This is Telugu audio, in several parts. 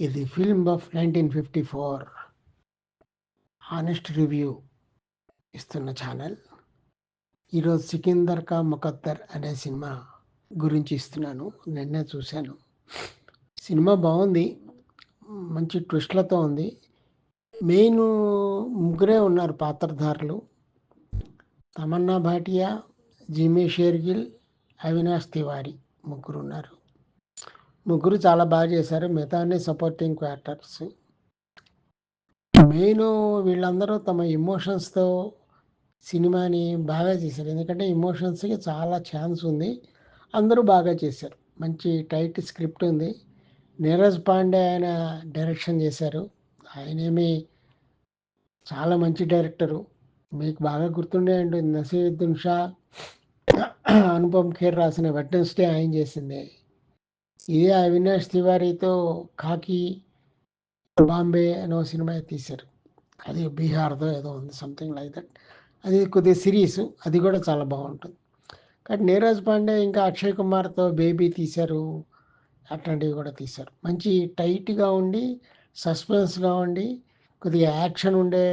ఇది ఫిల్మ్ ఆఫ్ 1954 హానెస్ట్ రివ్యూ ఇస్తున్న ఛానల్. ఈరోజు సికిందర్ కా ముకద్దర్ అనే సినిమా గురించి ఇస్తున్నాను. నిన్నే చూశాను. సినిమా బాగుంది, మంచి ట్విస్ట్లతో ఉంది. మెయిన్ ముగ్గురే ఉన్నారు పాత్రధారులు: తమన్నా భాటియా, జిమ్మీ షేర్గిల్, అవినాష్ తివారీ. ముగ్గురు ఉన్నారు. ముగ్గురు చాలా బాగా చేశారు. మిగతా అన్ని సపోర్టింగ్ క్యారెక్టర్స్. మెయిన్ వీళ్ళందరూ తమ ఎమోషన్స్తో సినిమాని బాగా చేశారు. ఎందుకంటే ఎమోషన్స్కి చాలా ఛాన్స్ ఉంది. అందరూ బాగా చేశారు. మంచి టైట్ స్క్రిప్ట్ ఉంది. నీరజ్ పాండే ఆయన డైరెక్షన్ చేశారు. ఆయనేమి చాలా మంచి డైరెక్టరు. మీకు బాగా గుర్తుండే ఉంటుంది, నసీరుద్దీన్ షా, అనుపమ్ ఖేర్ రాసిన వెడ్నెస్డే ఆయన చేసింది. ఇదే అవినాష్ తివారీతో కాకి బాంబే అనో సినిమా తీశారు. అది బీహార్దో ఏదో ఉంది, సంథింగ్ లైక్ దట్. అది కొద్దిగా సిరీస్, అది కూడా చాలా బాగుంటుంది. కానీ నీరజ్ పాండే ఇంకా అక్షయ్ కుమార్తో బేబీ తీశారు. అట్లాంటివి కూడా తీశారు. మంచి టైట్గా ఉండి, సస్పెన్స్గా ఉండి, కొద్దిగా యాక్షన్ ఉండే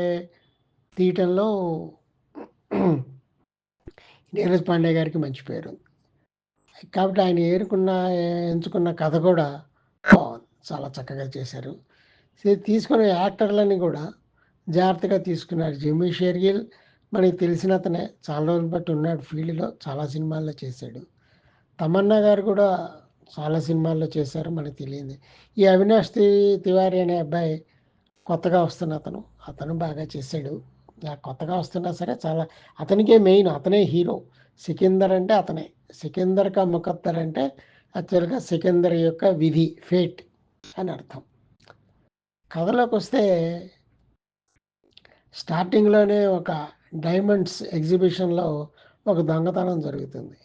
తీయటంలో నీరజ్ పాండే గారికి మంచి పేరు. కాబట్టి ఆయన ఎంచుకున్న కథ కూడా బాగుంది, చాలా చక్కగా చేశారు. తీసుకునే యాక్టర్లని కూడా జాగ్రత్తగా తీసుకున్నారు. జిమ్మీ షేర్గిల్ మనకి తెలిసిన అతనే, చాలా రోజులు బట్టి ఉన్నాడు ఫీల్డ్లో, చాలా సినిమాల్లో చేశాడు. తమన్నా గారు కూడా చాలా సినిమాల్లో చేశారు, మనకు తెలియంది. ఈ అవినాష్ తివారీ అనే అబ్బాయి కొత్తగా వస్తున్న అతను బాగా చేశాడు. కొత్తగా వస్తున్నా సరే చాలా, అతనికే మెయిన్, అతనే హీరో. సికిందర్ అంటే అతనే. సికిందర్ కా ముకద్దర్ అంటే యాక్చువల్గా సికిందర్ యొక్క విధి, ఫేట్ అని అర్థం. కథలోకి వస్తే స్టార్టింగ్లోనే ఒక డైమండ్స్ ఎగ్జిబిషన్లో ఒక దొంగతనం జరుగుతుంది.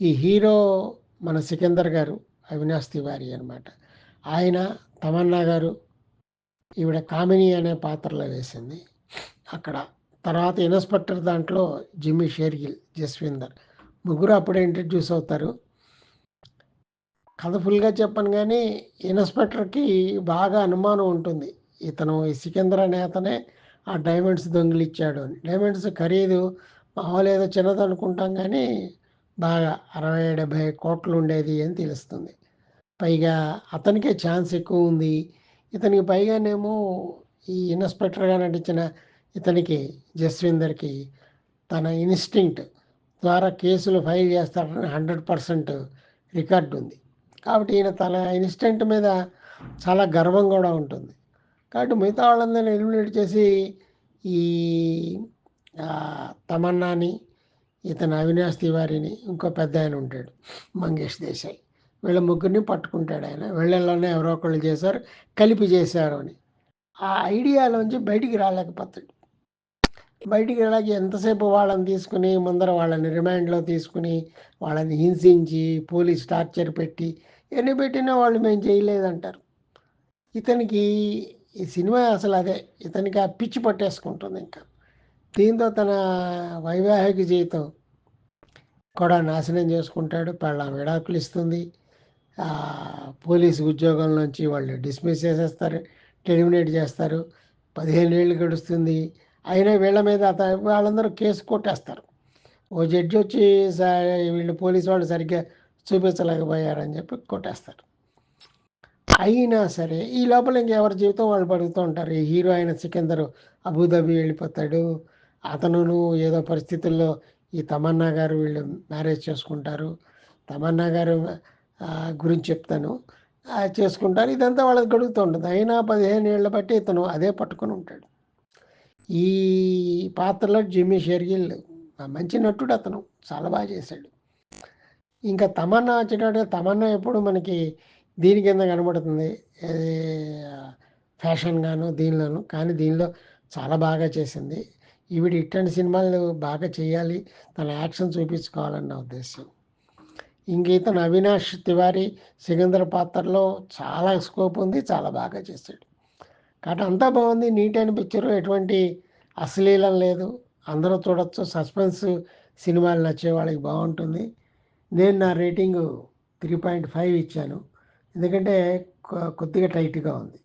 ఈ హీరో మన సికిందర్ గారు, అవినాష్ తివారీ అనమాట. ఆయన, తమన్నా గారు, ఈవిడ కామిని అనే పాత్రలో వేసింది అక్కడ. తర్వాత ఇన్స్పెక్టర్ దాంట్లో జిమ్మీ షేర్గిల్, జస్విందర్, ముగ్గురు అప్పుడే ఇంట్రడ్యూస్ అవుతారు. కథ ఫుల్గా చెప్పను కానీ ఇన్స్పెక్టర్కి బాగా అనుమానం ఉంటుంది, ఇతను ఈ సికిందర్ అనే అతనే ఆ డైమండ్స్ దొంగిలిచ్చాడు అని. డైమండ్స్ ఖరీదు మామూలు ఏదో చిన్నది అనుకుంటాం కానీ బాగా 60-70 కోట్లు ఉండేది అని తెలుస్తుంది. పైగా అతనికే ఛాన్స్ ఎక్కువ ఉంది. ఇతనికి పైగానేమో ఈ ఇన్స్పెక్టర్గా నటించిన ఇతనికి, జస్విందర్కి, తన ఇన్స్టింక్ట్ ద్వారా కేసులు ఫైల్ చేస్తాడని 100% రికార్డు ఉంది. కాబట్టి ఈయన తన ఇన్స్టింక్ట్ మీద చాలా గర్వం కూడా ఉంటుంది. కాబట్టి మిగతా వాళ్ళందరినీ ఎలిమినేట్ చేసి ఈ తమన్నాని, ఇతను అవినాష్ తివారీని, ఇంకో పెద్ద ఆయన ఉంటాడు మంగేష్ దేశాయ్, వీళ్ళ ముగ్గురిని పట్టుకుంటాడు ఆయన. వీళ్ళల్లోనే ఎవరో ఒకళ్ళు చేశారు, కలిపి చేశారు అని. ఆ ఐడియాలోంచి బయటికి రాలేకపోతాడు. బయటికి వెళ్ళాక ఎంతసేపు వాళ్ళని తీసుకుని ముందర వాళ్ళని రిమాండ్లో తీసుకుని వాళ్ళని హింసించి పోలీస్ టార్చర్ పెట్టి ఎన్ని పెట్టినా వాళ్ళు మేము చేయలేదంటారు. ఇతనికి ఈ సినిమా అసలు అదే, ఇతనికి ఆ పిచ్చి పట్టేసుకుంటుంది. ఇంకా దీంతో తన వైవాహిక జీవితం కూడా నాశనం చేసుకుంటాడు. పెళ్ళాం విడాకులు ఇస్తుంది. పోలీసు ఉద్యోగం నుంచి వాళ్ళు డిస్మిస్ చేసేస్తారు, టెర్మినేట్ చేస్తారు. 15 ఏళ్ళు గడుస్తుంది. అయినా వీళ్ళ మీద వాళ్ళందరూ కేసు కొట్టేస్తారు. ఓ జడ్జి వచ్చి వీళ్ళు పోలీసు వాళ్ళు సరిగ్గా చూపించలేకపోయారని చెప్పి కొట్టేస్తారు. అయినా సరే ఈ లోపల ఇంకెవరి జీవితం వాళ్ళు పడుతూ ఉంటారు. ఈ హీరో అయిన సికిందర్ అబుదాబి వెళ్ళిపోతాడు. అతనును ఏదో పరిస్థితుల్లో ఈ తమన్నా గారు వీళ్ళు మ్యారేజ్ చేసుకుంటారు. తమన్నా గారు గురించి చెప్తాను, చేసుకుంటారు. ఇదంతా వాళ్ళకి గడుగుతూ ఉంటుంది. అయినా 15 ఏళ్ళ బట్టి ఇతను అదే పట్టుకొని ఉంటాడు. ఈ పాత్రలో జిమ్మీ షేర్గిల్ మంచి నటుడు, అతను చాలా బాగా చేశాడు. ఇంకా తమన్నా వచ్చేటప్పుడు, తమన్నా ఎప్పుడు మనకి దీని కింద కనబడుతుంది, ఫ్యాషన్ గాను దీనిలోను. కానీ దీనిలో చాలా బాగా చేసింది. ఈవిడ ఇట్లాంటి సినిమాలు బాగా చేయాలి, తన యాక్షన్ చూపించుకోవాలన్న ఉద్దేశం. ఇంక ఇతను అవినాష్ తివారీ సికిందర్ పాత్రలో చాలా స్కోప్ ఉంది, చాలా బాగా చేశాడు. కాబట్టి అంతా బాగుంది, నీట్ అయిన పిక్చరు, ఎటువంటి అశ్లీలం లేదు, అందరూ చూడొచ్చు. సస్పెన్స్ సినిమాలు నచ్చే వాళ్ళకి బాగుంటుంది. నేను నా రేటింగు 3.5 ఇచ్చాను. ఎందుకంటే కొద్దిగా టైట్‌గా ఉంది.